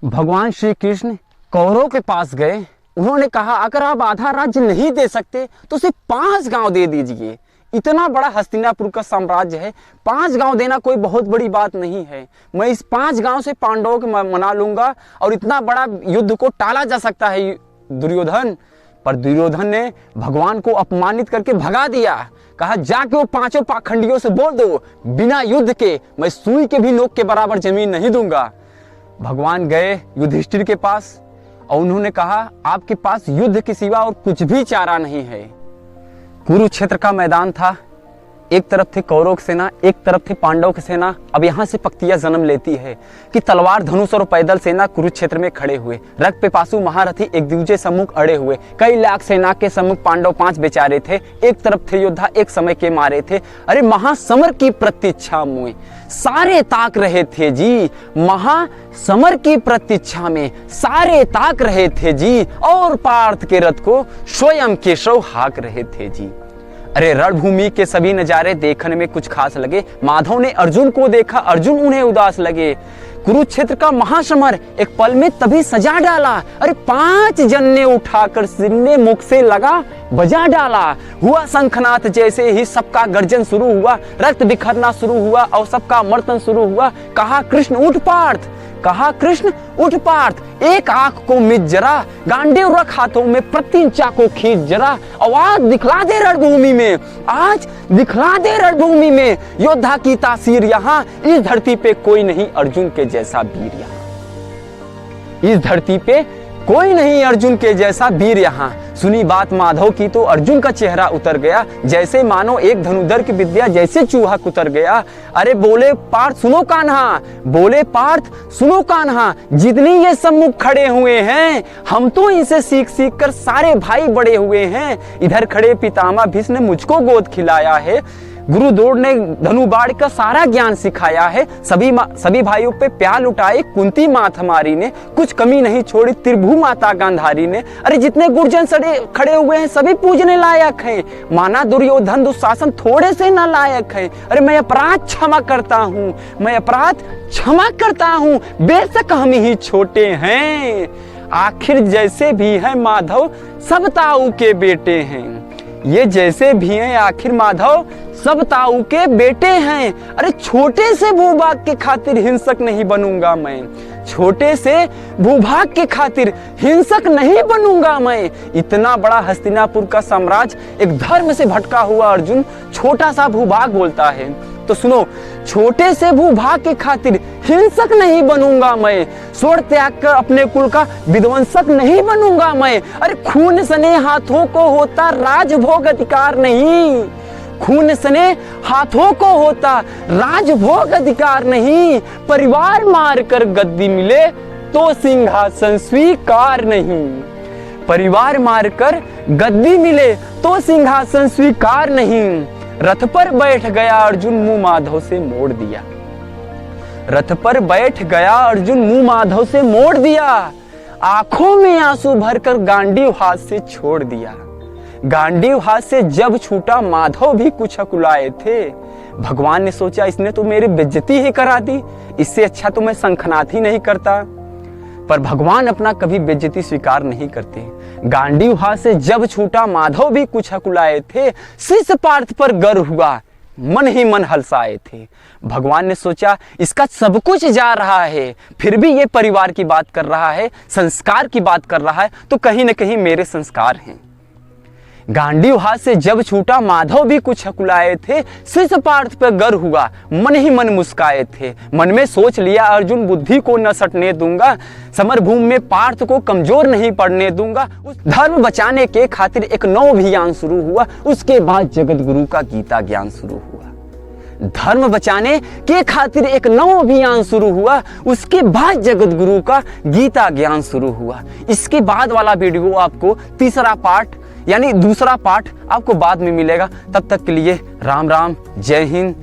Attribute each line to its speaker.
Speaker 1: भगवान श्री कृष्ण कौरवों के पास गए। उन्होंने कहा अगर आप आधा राज्य नहीं दे सकते तो सिर्फ 5 गांव दे दीजिए। इतना बड़ा हस्तिनापुर का साम्राज्य है, 5 गांव देना कोई बहुत बड़ी बात नहीं है। मैं इस 5 गांव से पांडवों को मना लूंगा और इतना बड़ा युद्ध को टाला जा सकता है दुर्योधन। पर दुर्योधन ने भगवान को अपमानित करके भगा दिया। कहा जाके वो 5 पाखंडियों से बोल दो बिना युद्ध के मैं सुई के भी नोक के बराबर जमीन नहीं दूंगा। भगवान गए युधिष्ठिर के पास और उन्होंने कहा आपके पास युद्ध के सिवा और कुछ भी चारा नहीं है। कुरुक्षेत्र का मैदान था, एक तरफ थे कौरव की सेना, एक तरफ थे पांडव की सेना। अब यहाँ से पक्तियां जन्म लेती है कि तलवार धनुष और पैदल सेना कुरुक्षेत्र में खड़े हुए, रक्त पे पासु महारथी एक दूसरे सम्मुख अड़े हुए। कई लाख सेना के सम्मुख पांडव 5 बेचारे थे, एक तरफ थे योद्धा एक समय के मारे थे। अरे महासमर की प्रतीक्षा में सारे ताक रहे थे जी, महासमर की प्रतीक्षा में सारे ताक रहे थे जी, और पार्थ के रथ को स्वयं केशव हाक रहे थे जी। अरे रणभूमि के सभी नजारे देखने में कुछ खास लगे। माधव ने अर्जुन को देखा, अर्जुन उन्हें उदास लगे। कुरुक्षेत्र का महासमर एक पल में तभी सजा डाला। अरे 5 जन ने उठाकर सिर ने मुख से लगा बजा डाला। हुआ शंखनाद जैसे ही सबका गर्जन शुरू हुआ, रक्त बिखरना शुरू हुआ और सबका मर्तन शुरू हुआ। कहा कृष्ण उठ पार्थ, कहा कृष्ण उठ पार्थ, एक आंख को मिट जरा, गांडीव रख हाथों में, प्रत्यंचा को खींच जरा। आवाज दिखला दे रणभूमि में, आज दिखला दे रणभूमि में, योद्धा की तासीर यहाँ, इस धरती पे कोई नहीं अर्जुन के जैसा वीर यहाँ, इस धरती पे कोई नहीं अर्जुन के जैसा वीर यहाँ। सुनी बात माधव की तो अर्जुन का चेहरा उतर गया, जैसे मानो एक धनुधर की विद्या जैसे चूहा कुतर गया। अरे बोले पार्थ सुनो कान्हा, बोले पार्थ सुनो कान्हा, जितने ये सम्मुख खड़े हुए हैं हम तो इनसे सीख सीख कर सारे भाई बड़े हुए हैं। इधर खड़े पितामह भीष्म ने मुझको गोद खिलाया है, गुरु द्रोण ने धनुबाण का सारा ज्ञान सिखाया है, सभी भाइयों पे प्यार लुटाए कुंती मात हमारी ने, कुछ कमी नहीं छोड़ी त्रिभु माता गांधारी ने। अरे जितने गुरुजन सड़े खड़े हुए हैं सभी पूजने लायक हैं, माना दुर्योधन दुशासन थोड़े से न लायक है। अरे मैं अपराध क्षमा करता हूँ, मैं अपराध क्षमा करता हूँ, बेशक हम ही छोटे हैं, आखिर जैसे भी है माधव सब ताऊ के बेटे हैं। ये जैसे भी हैं आखिर माधव सब ताऊ के बेटे हैं। अरे छोटे से भूभाग के खातिर हिंसक नहीं बनूंगा मैं, छोटे से भूभाग के खातिर हिंसक नहीं बनूंगा मैं। इतना बड़ा हस्तिनापुर का साम्राज्य, एक धर्म से भटका हुआ अर्जुन छोटा सा भूभाग बोलता है। तो सुनो, छोटे से भूभाग के खातिर हिंसक नहीं बनूंगा मैं, स्वर्ण त्याग कर अपने कुल का विध्वंसक नहीं बनूंगा मैं। अरे खून सने हाथों को होता राजभोग अधिकार नहीं, खून सने हाथों को होता राजभोग अधिकार नहीं, परिवार मारकर गद्दी मिले तो सिंहासन स्वीकार नहीं, परिवार मारकर गद्दी मिले तो सिंहासन स्वीकार नहीं। रथ पर बैठ गया अर्जुन मुंह माधव से मोड़ दिया, रथ पर बैठ गया अर्जुन मुंह माधव से मोड़ दिया, आंखों में आंसू भरकर गांडीव हाथ से छोड़ दिया। गांडीव हाथ से जब छूटा माधव भी कुछ अकुलाए थे। भगवान ने सोचा इसने तो मेरी बेइज्जती ही करा दी, इससे अच्छा तो मैं शंखनाद ही नहीं करता। पर भगवान अपना कभी बेइज्जती स्वीकार नहीं करते। गांडीव हाथ से जब छूटा माधव भी कुछ अकुलाए थे, शिष्य पार्थ पर गर्व हुआ, मन ही मन हलसाए थे। भगवान ने सोचा इसका सब कुछ जा रहा है, फिर भी ये परिवार की बात कर रहा है, संस्कार की बात कर रहा है, तो कहीं न कहीं मेरे संस्कार हैं। गांडीव हाथ से जब छूटा माधव भी कुछ हकुलाए थे, शिष्य पार्थ पर गर्व हुआ, मन ही मन मुस्काए थे। मन में सोच लिया अर्जुन बुद्धि को न सटने दूंगा, समर भूमि में पार्थ को कमजोर नहीं पड़ने दूंगा। उस धर्म बचाने के खातिर एक नौ अभियान शुरू हुआ, उसके बाद जगत गुरु का गीता ज्ञान शुरू हुआ। धर्म बचाने के खातिर एक नौ अभियान शुरू हुआ, उसके बाद जगत गुरु का गीता ज्ञान शुरू हुआ। इसके बाद वाला वीडियो आपको तीसरा पार्ट यानी दूसरा पार्ट आपको बाद में मिलेगा। तब तक के लिए राम राम, जय हिंद।